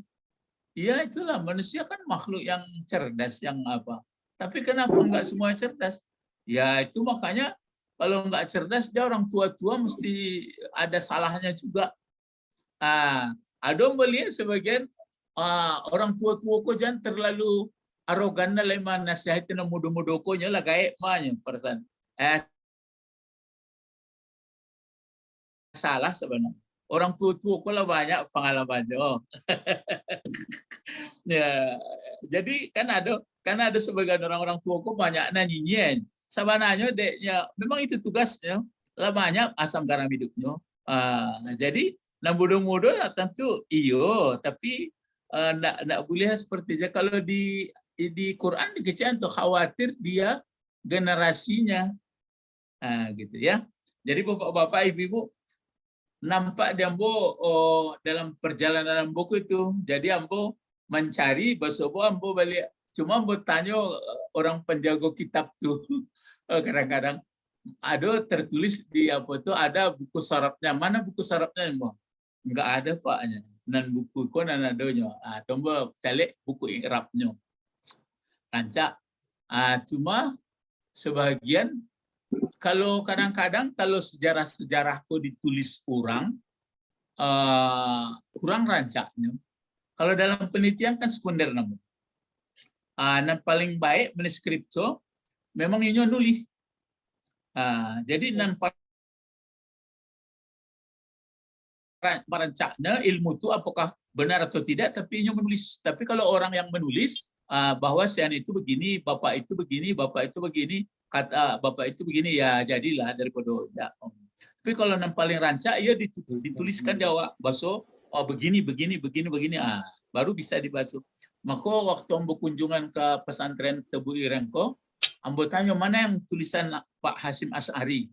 Ya itulah, manusia kan makhluk yang cerdas, yang apa. Tapi kenapa nggak semua cerdas? Ya itu makanya kalau nggak cerdas dia orang tua-tua mesti ada salahnya juga. Ada melihat sebagian orang tua-tua kok jangan terlalu arogan na leman nasihatin na mudo-mudo ko nya lagay man perasaan. Salah sebenarnya. Orang tua-tua ko lah banyak pengalamannya. Ya, jadi kan ada sebagian orang-orang tua ko banyak nanyinyen. Sebenarnya deknya memang itu tugasnya. Lah banyak asam garam hidupnya. Jadi nah mudo-mudo tentu iyo, tapi nggak boleh seperti itu. Kalau di Quran dikecilkan tuh khawatir dia generasinya, gitu ya. Jadi bapak-bapak, ibu-ibu nampak di ambo dalam perjalanan amboku itu. Jadi ambo mencari basobo ambo balik. Cuma ambo tanya orang penjago kitab tuh kadang-kadang ada tertulis di apa itu ada buku sarapnya. Mana buku sarapnya ambo? Enggak ada paknya. Nan buku ko nan adanya. Tombo calik buku i'rabnya. Rancak. Cuma sebagian kalau kadang-kadang kalau sejarah-sejarah ko ditulis kurang rancaknya. Kalau dalam penelitian kan sekunder namun. Yang paling baik meniskripto memang inyo nulis. Jadi nan parancakna ilmu itu apakah benar atau tidak, tapi inyo menulis. Tapi kalau orang yang menulis bahwa sian itu begini, bapak itu begini, bapak itu begini, kata bapak itu begini, ya jadilah daripada ya. Tapi kalau yang paling rancak, ya dituliskan di awal, baso, oh begini, begini, begini, begini, baru bisa dibaca. Maka waktu ambo kunjungan ke pesantren Tebu Irengko, ambo tanya mana yang tulisan Pak Hasim Asy'ari.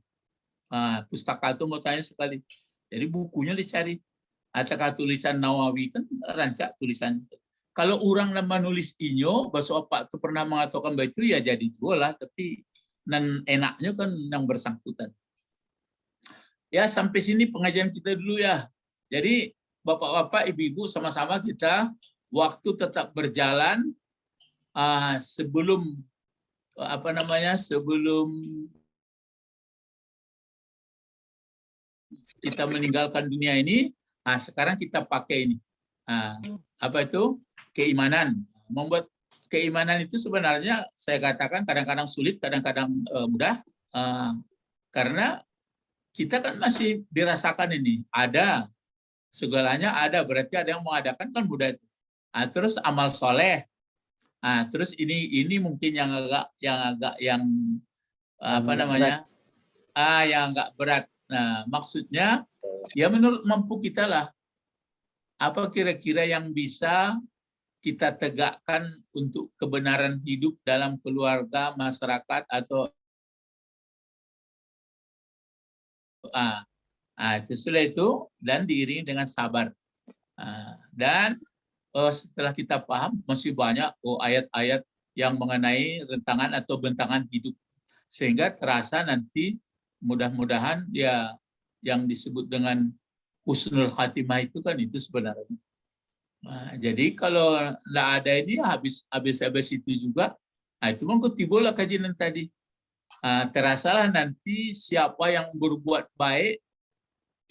Pustaka itu mau tanya sekali. Jadi bukunya dicari. Atau tulisan Nawawi kan rancak tulisan. Kalau orang nama nulis inyo, bahasa apa itu pernah mengatakan itu ya jadi jualah, tapi nan enaknya kan yang bersangkutan. Ya sampai sini pengajian kita dulu ya. Jadi bapak-bapak, ibu-ibu sama-sama kita waktu tetap berjalan sebelum sebelum kita meninggalkan dunia ini. Sekarang kita pakai ini. Apa itu? Keimanan. Membuat keimanan itu sebenarnya saya katakan kadang-kadang sulit, kadang-kadang mudah. Karena kita kan masih dirasakan ini. Ada, segalanya ada. Berarti ada yang mengadakan kan mudah itu. Terus amal soleh. Terus ini mungkin yang agak berat. Nah, maksudnya ya menurut mampu kita lah. Apa kira-kira yang bisa kita tegakkan untuk kebenaran hidup dalam keluarga, masyarakat, atau setelah itu dan diiringi dengan sabar. Dan setelah kita paham masih banyak ayat-ayat yang mengenai rentangan atau bentangan hidup, sehingga terasa nanti mudah-mudahan ya yang disebut dengan husnul khatimah itu kan itu sebenarnya. Jadi kalau nggak ada ini habis itu juga, itu mungkin timbullah kajian tadi. Terasalah nanti siapa yang berbuat baik,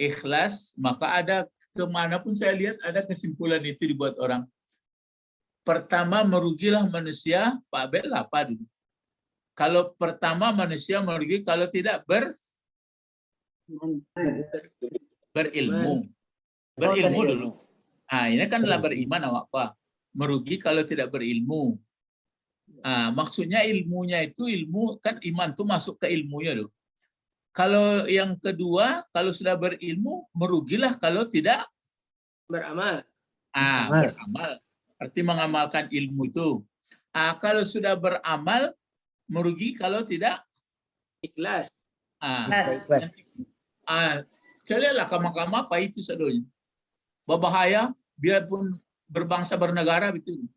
ikhlas, maka ada kemanapun saya lihat ada kesimpulan itu dibuat orang. Pertama merugilah manusia, Pak Abel apa dulu? Kalau pertama manusia merugi kalau tidak berilmu. Berilmu dulu. Ini kan adalah beriman awak Pak. Merugi kalau tidak berilmu. Maksudnya ilmunya itu ilmu kan iman itu masuk ke ilmunya dulu. Kalau yang kedua, kalau sudah berilmu, merugilah kalau tidak beramal. Beramal. Arti mengamalkan ilmu itu. Kalau sudah beramal, merugi kalau tidak Ikhlas. Kalianlah kama-kama apa itu sedonya. Berbahaya, biarpun berbangsa bernegara betul.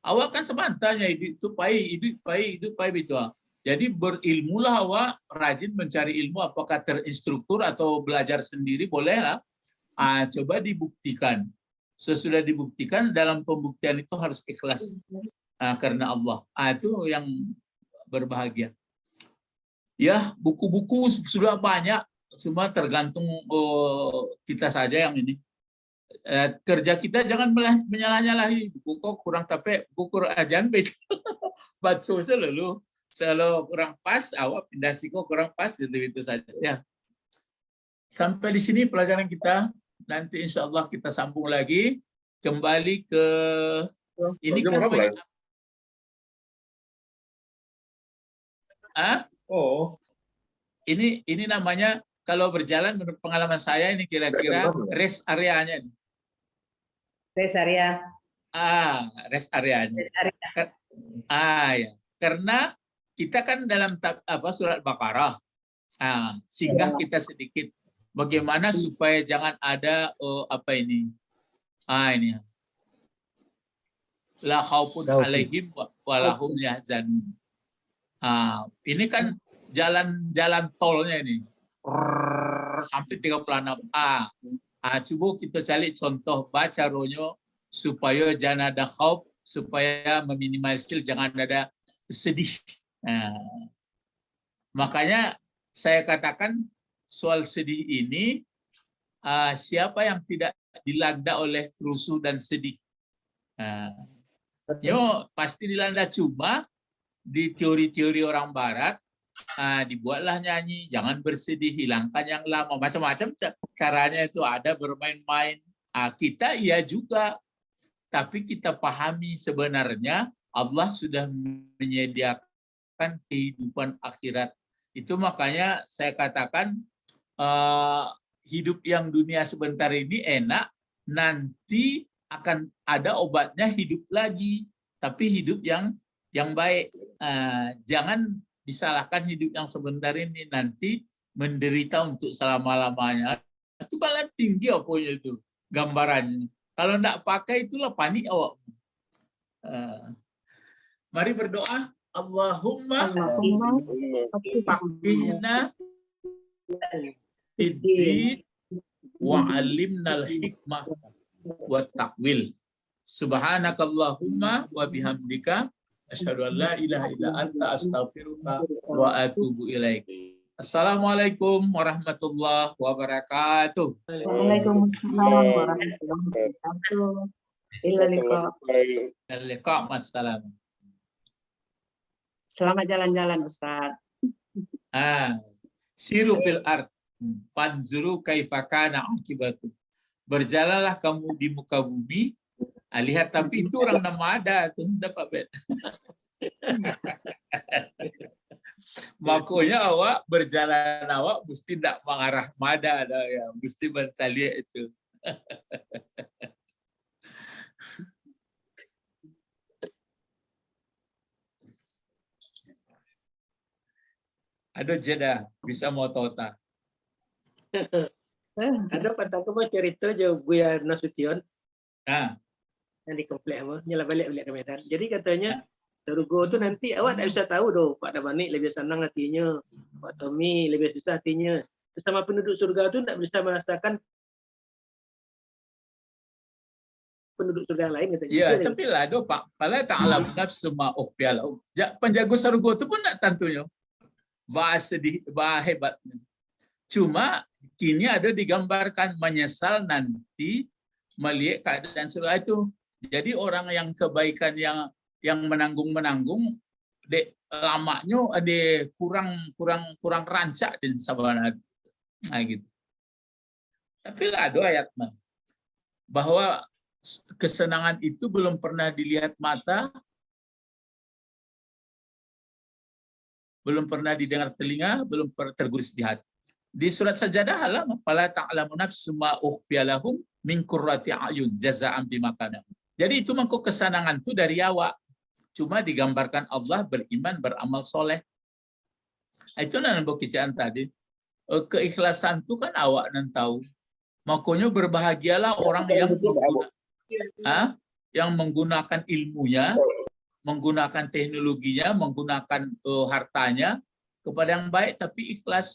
Awak kan sebantahnya hidup pai betul. Jadi berilmulah awak, rajin mencari ilmu, apakah terinstruktur atau belajar sendiri bolehlah. Coba dibuktikan. Sesudah dibuktikan, dalam pembuktian itu harus ikhlas karena Allah. Itu yang berbahagia. Ya, buku-buku sudah banyak, semua tergantung kita saja yang ini. Kerja kita jangan menyalah-nyalahi. Buku kok kurang tapi buku ajan baik. Baca selalu kurang pas, awak pindah siko kurang pas, jadi itu saja. Ya. Sampai di sini pelajaran kita. Nanti insya Allah kita sambung lagi. Kembali ke ini kan ini namanya kalau berjalan menurut pengalaman saya ini kira-kira rest areanya. Rest area. Rest areanya. Ya. Karena kita kan dalam surat Baqarah. Singgah kita sedikit. Bagaimana supaya jangan ada ini. Ini. La khaufun alaihim wa lahum yahzanun. Ini kan jalan tolnya ini. Sampai 36. Coba kita cari contoh baca ronyo supaya jangan ada khauf, supaya meminimalisir jangan ada sedih. Makanya saya katakan soal sedih ini, siapa yang tidak dilanda oleh rusuh dan sedih? Yo pasti dilanda, cuma di teori-teori orang Barat dibuatlah nyanyi, jangan bersedih, hilangkan yang lama, macam-macam caranya itu ada bermain-main. Kita iya juga, tapi kita pahami sebenarnya Allah sudah menyediakan kehidupan akhirat. Itu makanya saya katakan hidup yang dunia sebentar ini enak, nanti akan ada obatnya hidup lagi, tapi hidup yang baik. Jangan disalahkan hidup yang sebentar ini, nanti menderita untuk selama-lamanya. Itu kalau tinggi apanya itu gambarannya. Kalau enggak pakai itulah panik awak. Mari berdoa. Allahumma faqihna fid-din wa 'allimnal hikmah wa ta'wil. Subhanakallahumma wa bihamdika asyhadu an la ilaha illa anta astaghfiruka wa atubu ilaik. Assalamualaikum warahmatullahi wabarakatuh. Waalaikumsalam warahmatullahi wabarakatuh. Ila liqa. Assalam. Selamat jalan-jalan, Ustaz. Siru fil ard fanzuru kaifa kana akibatu. Berjalanlah kamu di muka bumi, lihat, tapi itu orang nama ada tuh dapat bet. Makanya awak berjalan, awak mesti tidak mengarah mada ada ya, mesti mencari itu. Ada jeda bisa mau tota. Ada patah mau cerita je Buya Nasution Nah, yang di komplek apa, nyala balik ke Medan. Jadi katanya Terugo tu nanti awak tak bisa tahu doh, Pak Damanik lebih senang hatinya, Pak Tommy lebih susah hatinya. Sesama penduduk surga tu tak bisa merasakan penduduk surga yang lain katanya. iya, tapi lah do Pak, pala ta'lam nafsu ma ukhfiya lahum. Penjaga surga itu pun tak tentunya. Bahasa hebatnya. Cuma kini ada digambarkan menyesal nanti melihat keadaan surga itu. Jadi orang yang kebaikan yang menanggung lamanya ada kurang rancak dan sabana. Nah gitu. Tapi lah ada ayat bahwa kesenangan itu belum pernah dilihat mata, belum pernah didengar telinga, belum pernah terguris di hati. Di surat Sajadah halaman fala ta'lamu nafsun ma ukhfiya lahum min qurrati a'yun jazaa'an bima kanu. Jadi itu mangko kesenangan itu dari awak. Cuma digambarkan Allah beriman, beramal soleh. Itu nan bukijaan tadi. Keikhlasan itu kan awak nan tahu. Makanya berbahagialah orang yang menggunakan ilmunya, menggunakan teknologinya, menggunakan hartanya kepada yang baik tapi ikhlas.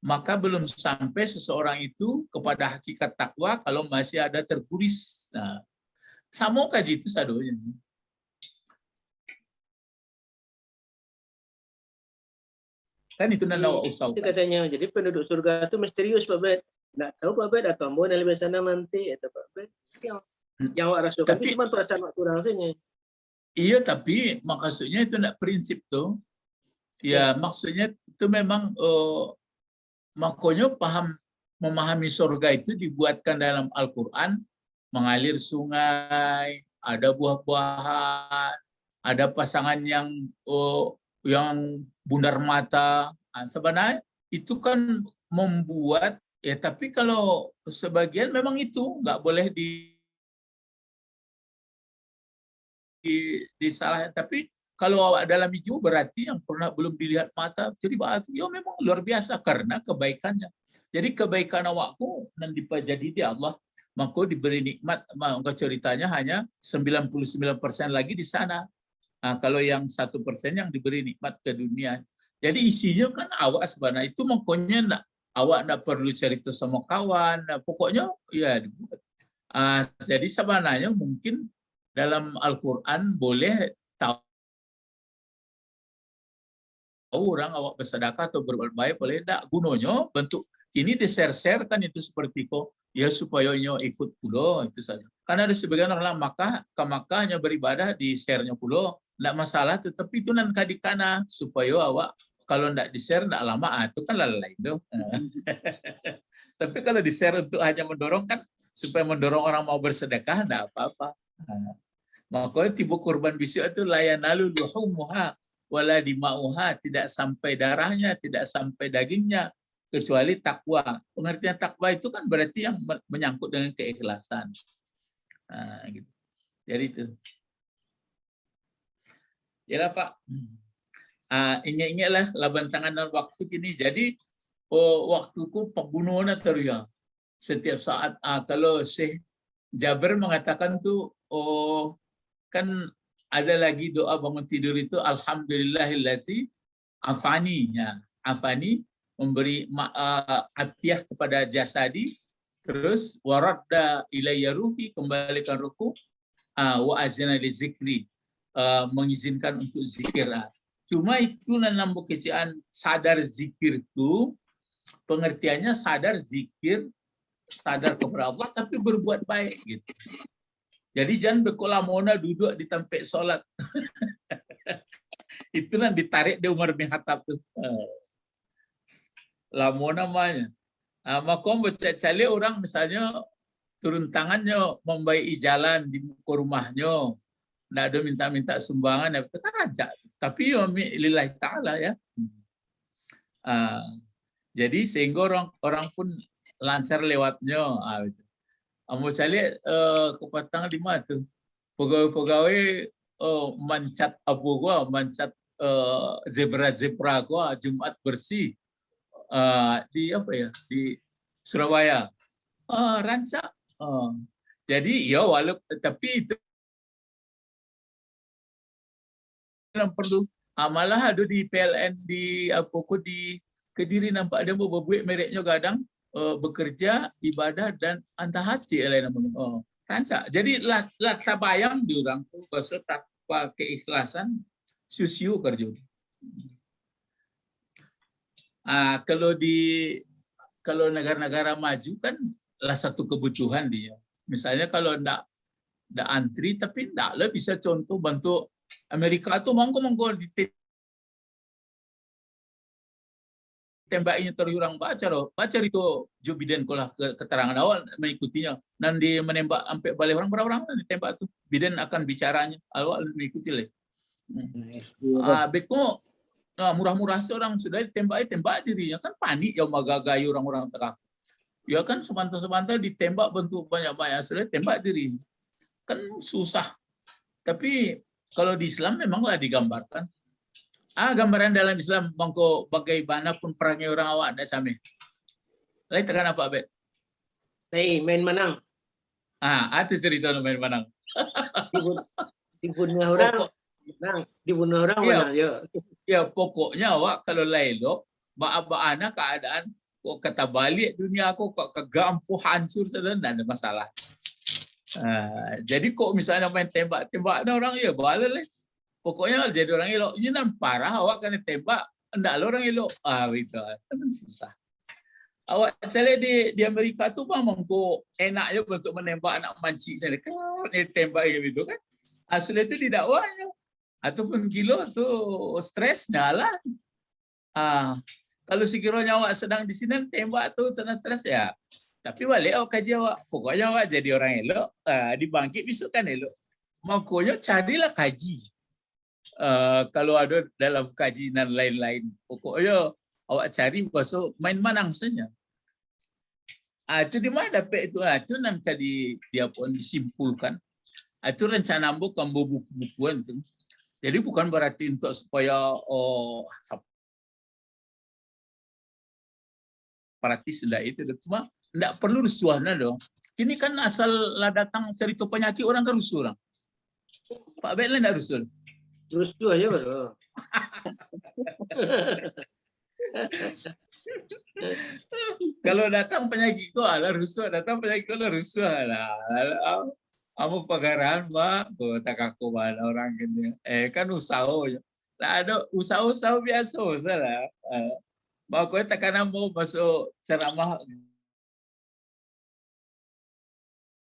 Maka belum sampai seseorang itu kepada hakikat takwa kalau masih ada terguris. Sama kaji itu sadonya. Kan itu nana usau. Itu katanya. Jadi penduduk surga itu misterius Pak Bet. Nggak tahu Pak Bet atau mau yang lebih sana nanti atau Pak Bet. Yang awak rasakan itu cuma perasaan waktu rasanya. Iya, tapi maksudnya itu enggak prinsip tuh. Ya, maksudnya itu memang makanya memahami surga itu dibuatkan dalam Al-Qur'an, mengalir sungai, ada buah-buahan, ada pasangan yang bundar mata. Sebenarnya itu kan membuat ya, tapi kalau sebagian memang itu nggak boleh disalah. Tapi kalau awak dalam itu berarti yang pernah belum dilihat mata, jadi batu ya memang luar biasa karena kebaikannya. Jadi kebaikan awakku dan dipajadi di Allah, maka diberi nikmat. Maka ceritanya hanya 99% lagi di sana. Kalau yang 1% yang diberi nikmat ke dunia. Jadi isinya kan awak sebenarnya itu makanya awak nggak perlu cerita sama kawan. Pokoknya ya dibuat. Jadi sebenarnya mungkin dalam Al-Quran boleh tahu orang awak bersedekah atau berbuat baik boleh tidak. Gunanya bentuk Kini diser-ser kan itu seperti kok ya supaya nyo ikut pulo itu saja. Karena ada sebagian orang Makkah ke Makkah hanya beribadah di share-nya pulo, enggak masalah, tetapi itu nan kadikana supaya awak kalau enggak di-share enggak lama itu kan lalai itu. Tapi kalau di-share untuk hanya mendorong kan supaya mendorong orang mau bersedekah enggak apa-apa. Makanya tiba kurban bisu itu layanalu luhumuha wala dimauha, tidak sampai darahnya, tidak sampai dagingnya kecuali takwa. Pengertian takwa itu kan berarti yang menyangkut dengan keikhlasan. Gitu. Jadi itu. Ya Pak. Ingat-ingatlah laban tangan dan waktu kini. Jadi waktuku pembunuhan atau ya. Setiap saat kalau Syekh Jabir mengatakan tuh kan ada lagi doa bangun tidur itu alhamdulillahillazi afani ya. Afani memberi afiyah kepada jasadi, terus waradda ilayya ruhi, kembalikan ruku, wa azina li zikri, mengizinkan untuk zikir. Cuma itu nambah kecian sadar zikir itu pengertiannya sadar zikir, sadar kepada Allah tapi berbuat baik gitu. Jadi jangan berkolamona duduk di tempat sholat. Itu nan ditarik di Umar bin Khattab tuh. Lamo namanya. Maka cari orang misalnya turun tangannya membaiki jalan di muka rumahnya, nggak ada minta-minta sumbangan, itu kan aja. Tapi lillahi ta'ala ya. Jadi sehingga orang pun lancar lewatnya. Kamu saya lihat kepatang di mana tuh pegawai-pegawai mancat abu gua, mancat zebra gua Jumat bersih. Di apa ya di Surabaya rancak jadi ya walaupun tapi itu yang perlu malah ada di PLN di apa di Kediri nampak ada buat mereknya kadang bekerja ibadah dan antahaji lain namanya rancak jadi lah tabayang di orang tuh bahasa tanpa keikhlasan susiu kerja. Kalau negara-negara maju kan lah satu kebutuhan dia. Misalnya kalau enggak antri tapi enggak lah bisa contoh bantu Amerika tuh monggo ditembaknya terus baca itu Joe Biden kolah keterangan awal mengikutinya nanti menembak sampai balik orang berapa orang ditembak tuh Biden akan bicaranya awal mengikuti lah. Betko murah-murah seorang sudah tembak dirinya kan panik ya magagai orang-orang tengah. Ya kan semantar ditembak bentuk banyak-banyak sudah tembak diri. Kan susah. Tapi kalau di Islam memanglah digambarkan. Gambaran dalam Islam mongko bagaimanapun perangnya orang awak ada sama. Lain tekan apa, Bet? Main menang. Itu cerita main menang. Dibunuh orang. Menang, dibunuh orang menang ya. Ya pokoknya awak kalau lailo anak keadaan kok kata balik dunia aku kok kegampuh hancur sudah tidak ada masalah. Jadi kok misalnya main tembak orang ya boleh lah. Pokoknya jadi orang elok. Ini nan parah awak kena tembak enggak orang elok. Gitu kan susah. Awak saya di Amerika tuh memang kok enaknya untuk menembak anak mancing saya kan tembak gitu kan. Asli itu didakwanya. Ataupun gila tuh stresnya lah. Kalau sekiranya awak sedang di sini tembak tuh sedang stres ya. Tapi balik awak kaji awak. Pokoknya awak jadi orang elok, dibangkit besok kan elok. Makanya carilah kaji. Kalau ada dalam kaji dan lain-lain. Pokoknya awak cari masuk main manang saja. Itu di mana dapat itu? Itu nanti dia pun disimpulkan. Itu rencana bukan buku-bukuan tuh. Jadi bukan berarti untuk supaya separatis lah itu, cuma tidak perlu rusuhnya dong. Kini kan asal lah datang cerita penyakit orang kan rusuh orang. Pak Betlah tidak rusuh. Rusuh aja baru. Kalau datang penyakit kok ala rusuh, datang penyakit kok rusuh lah. Kamu pagarahan Pak, tak aku mana orang gini. Kan usaha. Lah ada usaha biasa lah. Bakoy takana mo masuk ceramah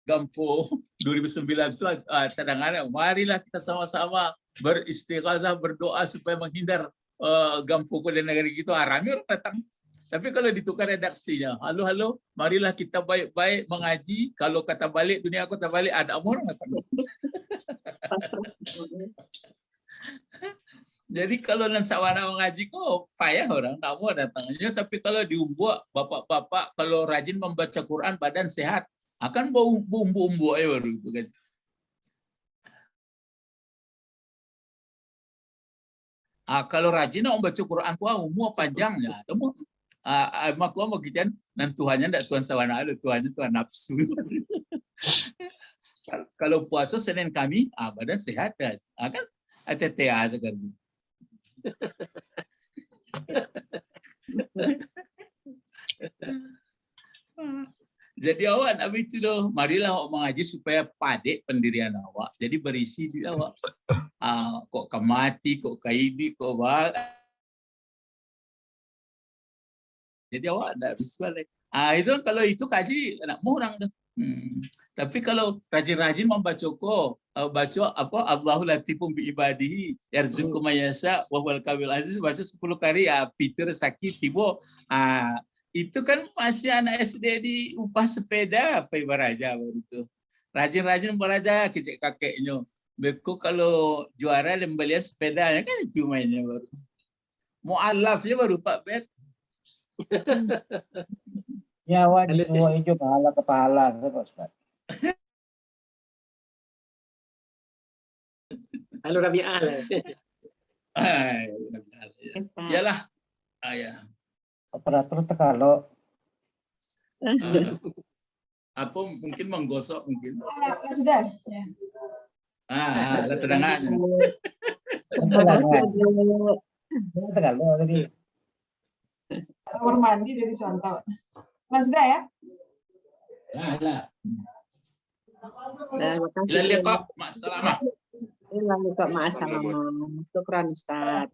Gampo 2009 itu kadang-kadang marilah kita sama-sama beristighazah, berdoa supaya menghindar Gampo di negeri gitu. Rame orang datang. Tapi kalau ditukar redaksinya, halo, marilah kita baik-baik mengaji. Kalau kata balik, dunia kata balik, ada orang datang. Jadi kalau nan sawana mengaji kok payah orang, tak mau datangnya. Tapi kalau di Umbua, bapak-bapak kalau rajin membaca Quran, badan sehat. Akan bau umbu-umbu baru itu kan. Kalau rajin nak membaca Quran kuah umur panjangnya. Temu mak kuah mau kican nan Tuhannya ndak Tuhan sawana, Tuhannya Tuhan nafsu. Kalau puasa Senin Kamis, badan sehat kan. Kan TTA sekarang. Jadi awak nak itu loh, marilah awak mengaji supaya padat pendirian awak. Jadi berisi di awak. Kok kemati, kok kaidi, kok bal. Jadi awak tak bisa lagi. Itu kalau itu kaji anak murang dah. Tapi kalau rajin-rajin membaca baca apa Allahu latifum bi ibadihi yarzuqu may yasha wa huwal qawiyul aziz, baca 10 kali Peter sakit tiba. Itu kan masih anak SD di upah sepeda apa ibaratnya baru itu. Rajin-rajin belajar kecik kakeknya. Beku kalau juara lembelian sepedanya kan itu mainnya baru. Mu'alafnya baru Pak Bet. Nyawa itu pahala kepala Ustaz. Halo Rabi'ah lah. Yalah. Ya. Operator tekalo. Apa mungkin menggosok mungkin. Sudah. Ya. Terangan. Tekalo tadi. Kamar mandi dari contoh. Sudah ya? Lah. Ila liqa, ma'assalamah. Ila liqa, ma'assalamah. Syukran Ustaz.